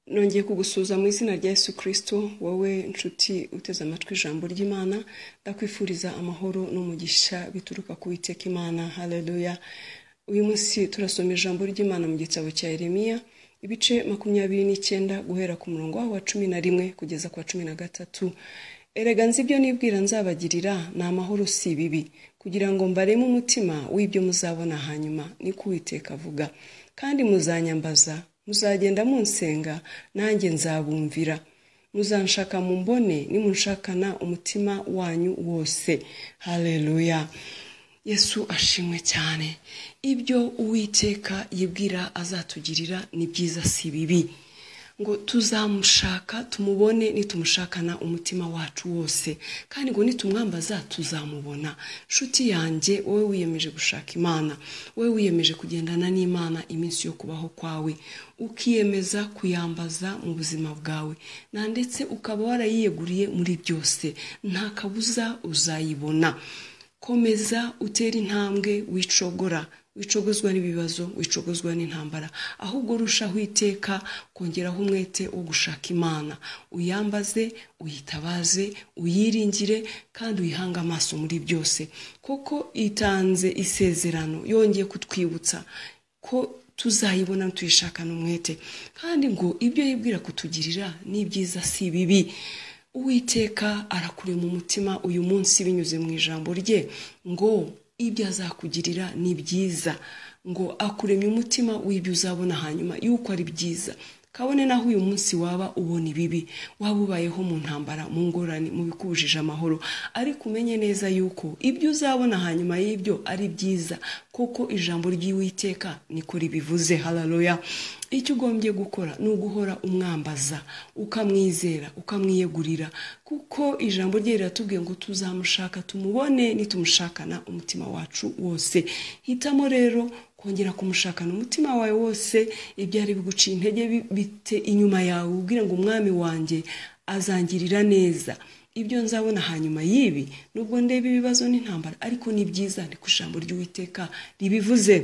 Nongeye kugusuza mu izina rya Yesu Kristo, wowe nshuti uteze amatwi ijambo ry'Imana, ndakwifuriza amahoro n'umugisha bituruka ku Uwiteka Imana. Haleluya. Uyu munsi turasoma ijambo ry'Imana mu gitabo cya Yeremiya, ibice 29 guhera ku murongo wa 11 kugeza ku 13. Erega nzi ibyo nibwira nzabagirira na amahoro si bibi, kugira ngo mbareme umutima w'ibyo muzabona hanyuma, niko Uwiteka avuga. Kandi muzanyambaza, muzagenda munsenga, nanjye nzabumvira. Muzanshaka mumbone nimunshakana umutima wanyu wose. Haleluya. Yesu ashimwe cyane. Ibyo Uwiteka yibwira azatugirira ni byiza si bibi. Ngo tuzamushaka tumubone nitumushakana umutima wacu wose, kandi ngo nitumwambaza tuzamubona. Nshuti yanjye, wowe wiyemeje gushaka Imana, wowe wiyemeje kugendana n'Imana iminsi yo kubaho kwawe, ukiyemeza kuyambaza mu buzima bwawe, na ndetse ukaba warayiyeguriye muri byose, nta kabuza uzayibona. Komeza utera intambwe, wicogozwa n'ibibazo, wicogozwa n'intambara, ahubwo rushaho iteka kongeraho umwete wo gushaka Imana. Uyambaze, uyitabaze, uyiringire, kandi uyihanga amaso muri byose, kuko itanze isezerano, yongeye kutwibutsa ko tuzayibona tuyishakana umwete, kandi ngo ibyo yibwira kutugirira ni byiza si bibi. Uwiteka arakurema umutima uyu munsi binyuze mu ijambo rye, ngo ibyo azakugirira ni byiza, ngo akuremye umutima w'ibyo uzabona hanyuma yuko ari byiza. Kabone naho uyu munsi waba ubona ibibi, waba ubayeho mu ntambara, mu ngorane, mu bikubujije amahoro, ariko umenye neza yuko ibyo uzabona hanyuma y'ibyo ari byiza, kuko ijambo ry'Uwiteka niko ribivuze. Haleluya. Icyo ugombye gukora ni uguhora umwambaza, ukamwizera, ukamwiyegurira, kuko ijambo rye riratubwiye ngo tuzamushaka tumubone nitumushakana umutima wacu wose. Hitamo rero kongera kumushakana umutima wawe wose. Ibyari biguciye intege bite inyuma yawe, ubwire ngo umwami wanjye azangirira neza. Ibyo nzabona hanyuma y'ibi, nubwo ndeba ibibazo n'intambara, ariko ni byiza, ni ku ijambo ry'Uwiteka ribivuze.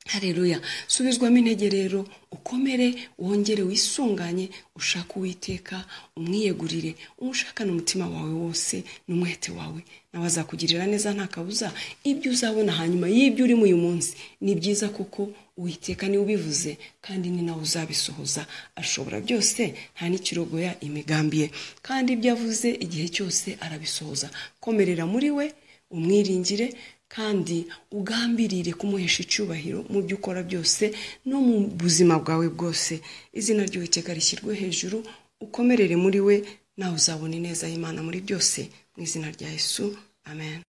Haleluya. Subizwamo intege rero, ukomere, wongere wisunganye, ushaka Uwiteka, umwiyegurire, umushakana umutima wawe wose n'umwete wawe, nawe azakugirira neza nta kabuza. Ibyo uzabona hanyuma y'ibyo uri mu uyu munsi ni byiza, kuko Uwiteka ni ubivuze, kandi ni nawe uzabisohoza. Ashobora byose, nta n'ikirogoya imigambi ye, kandi ibyo avuze igihe cyose arabisohoza. Komerera muri we, umwiringire, kandi ugambirire kumuhesha icyubahiro mu byo ukora byose no mu buzima bwawe bwose. Izina ry'Uwiteka rishyirwe hejuru, ukomerere muri we, nawe uzabona ineza y'Imana muri byose, mu izina rya Yesu. Amen.